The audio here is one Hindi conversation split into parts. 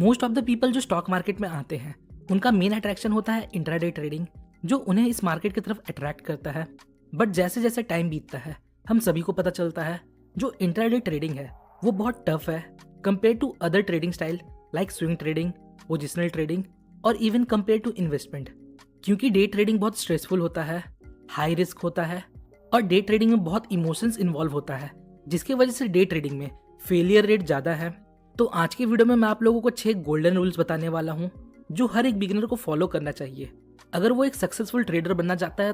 मोस्ट ऑफ द पीपल जो स्टॉक मार्केट में आते हैं उनका मेन अट्रैक्शन होता है इंट्राडे ट्रेडिंग, जो उन्हें इस मार्केट की तरफ अट्रैक्ट करता है। बट जैसे जैसे टाइम बीतता है हम सभी को पता चलता है जो इंट्राडे ट्रेडिंग है वो बहुत टफ है compare to other trading style like swing trading, positional trading और इवन कंपेयर टू इन्वेस्टमेंट। क्योंकि डे ट्रेडिंग बहुत स्ट्रेसफुल होता है, हाई रिस्क होता है और डे ट्रेडिंग में बहुत इमोशंस इन्वॉल्व होता है, जिसकी वजह से डे ट्रेडिंग में फेलियर रेट ज़्यादा है। तो आज की वीडियो में मैं आप लोगों को 6 गोल्डन रूल्स बताने वाला हूँ जो हर एक बिगिनर को फॉलो करना चाहिए अगर वो एक सक्सेसफुल ट्रेडर बनना चाहता है।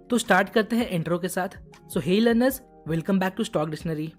तो स्टार्ट करते हैं इंट्रो के साथ। So hey learners, welcome back to stock dictionary.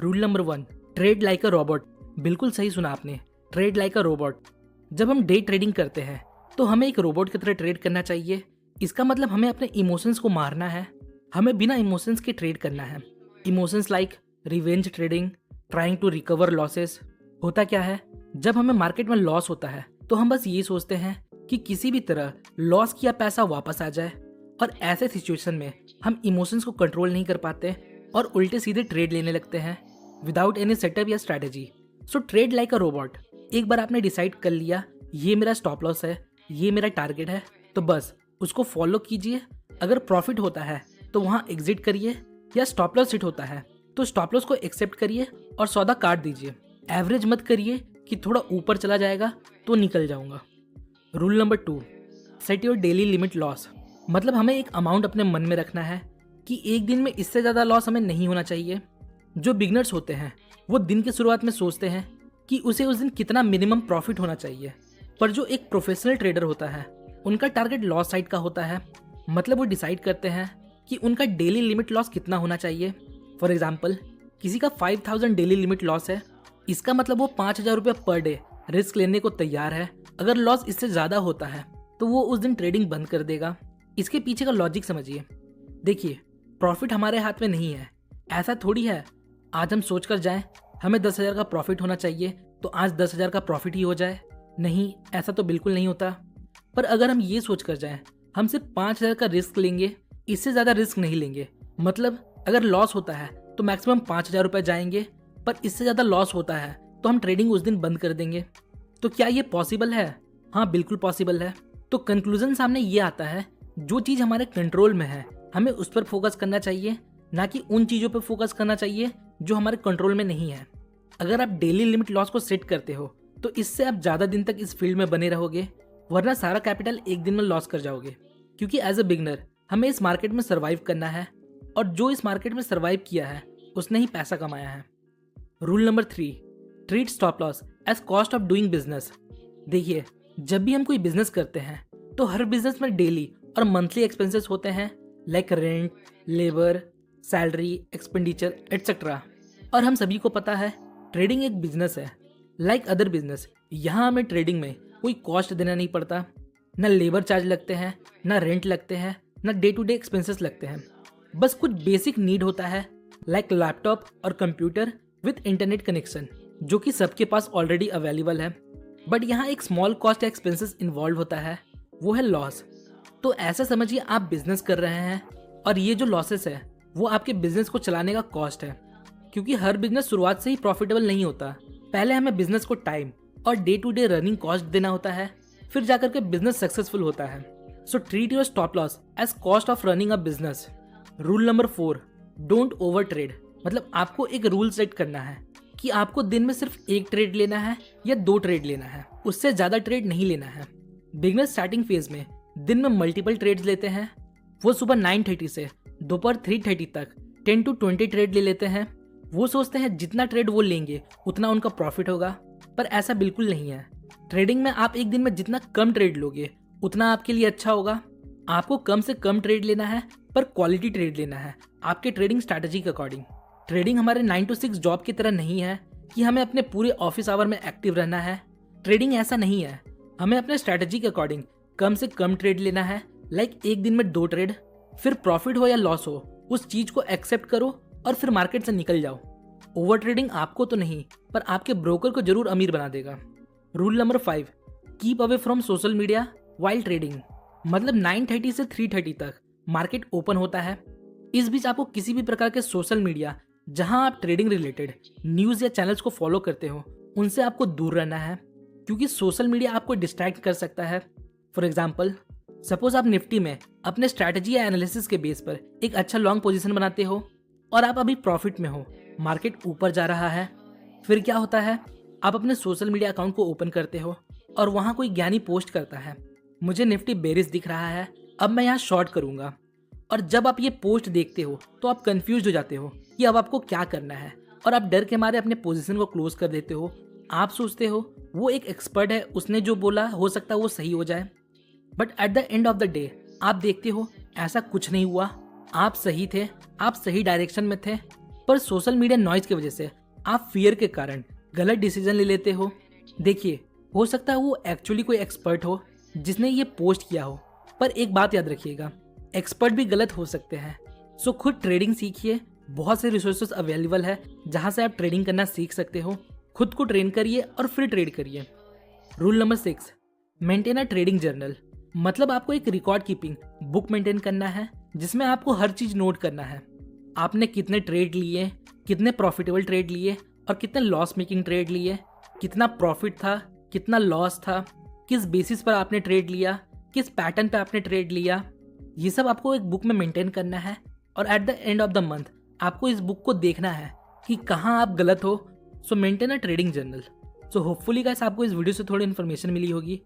Rule number 1, trade like a robot. बिल्कुल सही सुना आपने, ट्रेड लाइक अ रोबोट। जब हम डे ट्रेडिंग करते हैं तो हमें एक रोबोट की तरह ट्रेड करना चाहिए। इसका मतलब हमें अपने इमोशंस को मारना है, हमें बिना इमोशंस के ट्रेड करना है। Emotions like revenge trading, trying to recover losses. होता क्या है, जब हमें मार्केट में लॉस होता है तो हम बस ये सोचते हैं कि किसी भी तरह लॉस किया पैसा वापस आ जाए, और ऐसे सिचुएशन में हम इमोशंस को कंट्रोल नहीं कर पाते और उल्टे सीधे ट्रेड लेने लगते हैं विदाउट एनी सेटअप या strategy. So trade like a robot. एक बार आपने डिसाइड कर लिया ये मेरा स्टॉप लॉस है, ये मेरा टारगेट है, तो बस उसको फॉलो कीजिए। अगर प्रॉफिट होता है तो वहाँ एग्जिट करिए, या स्टॉप लॉस हिट होता है तो स्टॉप लॉस को एक्सेप्ट करिए और सौदा काट दीजिए। एवरेज मत करिए कि थोड़ा ऊपर चला जाएगा तो निकल जाऊंगा। Rule number 2, set your daily limit loss. मतलब हमें एक अमाउंट अपने मन में रखना है कि एक दिन में इससे ज़्यादा लॉस हमें नहीं होना चाहिए। जो बिगनर्स होते हैं वो दिन की शुरुआत में सोचते हैं कि उसे उस दिन कितना मिनिमम प्रॉफिट होना चाहिए, पर जो एक प्रोफेशनल ट्रेडर होता है उनका टारगेट लॉस साइड का होता है। मतलब वो डिसाइड करते हैं कि उनका डेली लिमिट लॉस कितना होना चाहिए। फॉर एग्जाम्पल, किसी का 5000 डेली लिमिट लॉस है, इसका मतलब वो 5000 रुपये पर डे रिस्क लेने को तैयार है। अगर लॉस इससे ज़्यादा होता है तो वो उस दिन ट्रेडिंग बंद कर देगा। इसके पीछे का लॉजिक समझिए। देखिए, प्रॉफिट हमारे हाथ में नहीं है। ऐसा थोड़ी है आज हम सोच कर जाएं हमें 10,000 का प्रॉफिट होना चाहिए तो आज 10,000 का प्रॉफिट ही हो जाए। नहीं, ऐसा तो बिल्कुल नहीं होता। पर अगर हम ये सोच कर जाएं हम सिर्फ 5,000 का रिस्क लेंगे, इससे ज़्यादा रिस्क नहीं लेंगे, मतलब अगर लॉस होता है तो मैक्सिमम 5,000 रुपये जाएंगे, पर इससे ज़्यादा लॉस होता है तो हम ट्रेडिंग उस दिन बंद कर देंगे। तो क्या ये पॉसिबल है? हाँ, बिल्कुल पॉसिबल है। तो कंक्लूजन सामने ये आता है, जो चीज़ हमारे कंट्रोल में है हमें उस पर फोकस करना चाहिए, ना कि उन चीज़ों पर फोकस करना चाहिए जो हमारे कंट्रोल में नहीं है। अगर आप डेली लिमिट लॉस को सेट करते हो तो इससे आप ज़्यादा दिन तक इस फील्ड में बने रहोगे, वरना सारा कैपिटल एक दिन में लॉस कर जाओगे। क्योंकि एज अ बिगनर हमें इस मार्केट में सर्वाइव करना है, और जो इस मार्केट में सर्वाइव किया है उसने ही पैसा कमाया है। Rule number 3, treat stop loss as cost of doing business. देखिए, जब भी हम कोई बिजनेस करते हैं तो हर बिजनेस में डेली और मंथली एक्सपेंसेस होते हैं, like rent, labour, salary, expenditure etcetera. और हम सभी को पता है ट्रेडिंग एक बिजनेस है लाइक अदर बिजनेस। यहाँ हमें ट्रेडिंग में कोई कॉस्ट देना नहीं पड़ता, ना लेबर चार्ज लगते हैं, ना रेंट लगते हैं, ना डे टू डे एक्सपेंसेस लगते हैं। बस कुछ बेसिक नीड होता है लाइक लैपटॉप और कंप्यूटर विद इंटरनेट कनेक्शन, जो कि सबके पास ऑलरेडी अवेलेबल है। बट यहाँ एक स्मॉल कॉस्ट या एक्सपेंसेस इन्वॉल्व होता है, वो है लॉस। तो ऐसा समझिए आप बिजनेस कर रहे हैं और ये जो लॉसेस है वो आपके बिजनेस को चलाने का कॉस्ट है। क्योंकि हर बिजनेस शुरुआत से ही प्रॉफिटेबल नहीं होता, पहले हमें बिजनेस को टाइम और day to day running cost देना होता है, फिर जाकर के बिजनेस सक्सेसफुल होता है। So treat your stop loss as cost of running a business. Rule number 4, don't over trade. मतलब आपको एक रूल सेट करना है कि आपको दिन में सिर्फ एक ट्रेड लेना है या 2 ट्रेड लेना है, उससे ज़्यादा ट्रेड नहीं लेना है। बिगनर स्टार्टिंग फेज में दिन में मल्टीपल ट्रेड्स लेते हैं। वो सुबह 9:30 से दोपहर 3:30 तक 10 to 20 ट्रेड ले लेते हैं। वो सोचते हैं जितना ट्रेड वो लेंगे उतना उनका प्रॉफिट होगा, पर ऐसा बिल्कुल नहीं है। ट्रेडिंग में आप एक दिन में जितना कम ट्रेड लोगे उतना आपके लिए अच्छा होगा। आपको कम से कम ट्रेड लेना है, पर क्वालिटी ट्रेड लेना है आपके ट्रेडिंग स्ट्रैटेजी के अकॉर्डिंग। ट्रेडिंग हमारे 9 to 6 जॉब की तरह नहीं है कि हमें अपने पूरे ऑफिस आवर में एक्टिव रहना है। ट्रेडिंग ऐसा नहीं है, हमें अपने स्ट्रैटेजी के अकॉर्डिंग कम से कम ट्रेड लेना है, लाइक एक दिन में 2 ट्रेड। फिर प्रॉफिट हो या लॉस हो उस चीज को एक्सेप्ट करो और फिर मार्केट से निकल जाओ। ओवर ट्रेडिंग आपको तो नहीं, पर आपके ब्रोकर को जरूर अमीर बना देगा। Rule number 5, keep away from social media while trading. मतलब 9:30 से 3:30 तक मार्केट ओपन होता है। इस बीच आपको किसी भी प्रकार के सोशल मीडिया जहां आप ट्रेडिंग रिलेटेड न्यूज़ या चैनल्स को फॉलो करते हो उनसे आपको दूर रहना है। क्योंकि सोशल मीडिया आपको डिस्ट्रैक्ट कर सकता है। फॉर एग्जाम्पल, सपोज आप निफ्टी में अपने स्ट्रैटेजी या एनालिसिस के बेस पर एक अच्छा लॉन्ग पोजीशन बनाते हो और आप अभी प्रॉफिट में हो, मार्केट ऊपर जा रहा है। फिर क्या होता है, आप अपने सोशल मीडिया अकाउंट को ओपन करते हो और वहाँ कोई ज्ञानी पोस्ट करता है, मुझे निफ्टी बेरिश दिख रहा है, अब मैं यहाँ शॉर्ट करूँगा। और जब आप ये पोस्ट देखते हो तो आप कंफ्यूज हो जाते हो कि अब आपको क्या करना है और आप डर के मारे अपने पोजीशन को क्लोज कर देते हो। आप सोचते हो वो एक एक्सपर्ट है, उसने जो बोला हो सकता है वो सही हो जाए, but at the end of the day आप देखते हो ऐसा कुछ नहीं हुआ। आप सही थे, आप सही डायरेक्शन में थे, पर सोशल मीडिया नॉइज की वजह से आप फियर के कारण गलत डिसीजन ले लेते हो। देखिए, हो सकता है वो एक्चुअली कोई एक्सपर्ट हो जिसने ये पोस्ट किया हो, पर एक बात याद रखिएगा, एक्सपर्ट भी गलत हो सकते हैं। सो खुद ट्रेडिंग सीखिए, बहुत से रिसोर्सेज अवेलेबल है जहां से आप ट्रेडिंग करना सीख सकते हो। खुद को ट्रेन करिए और फिर ट्रेड करिए। Rule number 6, maintain a trading journal. मतलब आपको एक रिकॉर्ड कीपिंग बुक मेंटेन करना है जिसमें आपको हर चीज नोट करना है। आपने कितने ट्रेड लिए, कितने प्रॉफिटेबल ट्रेड लिए और कितने लॉस मेकिंग ट्रेड लिए, कितना प्रॉफिट था, कितना लॉस था, किस बेसिस पर आपने ट्रेड लिया, किस पैटर्न पे आपने ट्रेड लिया। ये सब आपको एक बुक में मेंटेन करना है और at the end of the month आपको इस बुक को देखना है कि कहाँ आप गलत हो। सो maintain a trading journal. So hopefully guys आपको इस वीडियो से थोड़ी इन्फॉर्मेशन मिली होगी।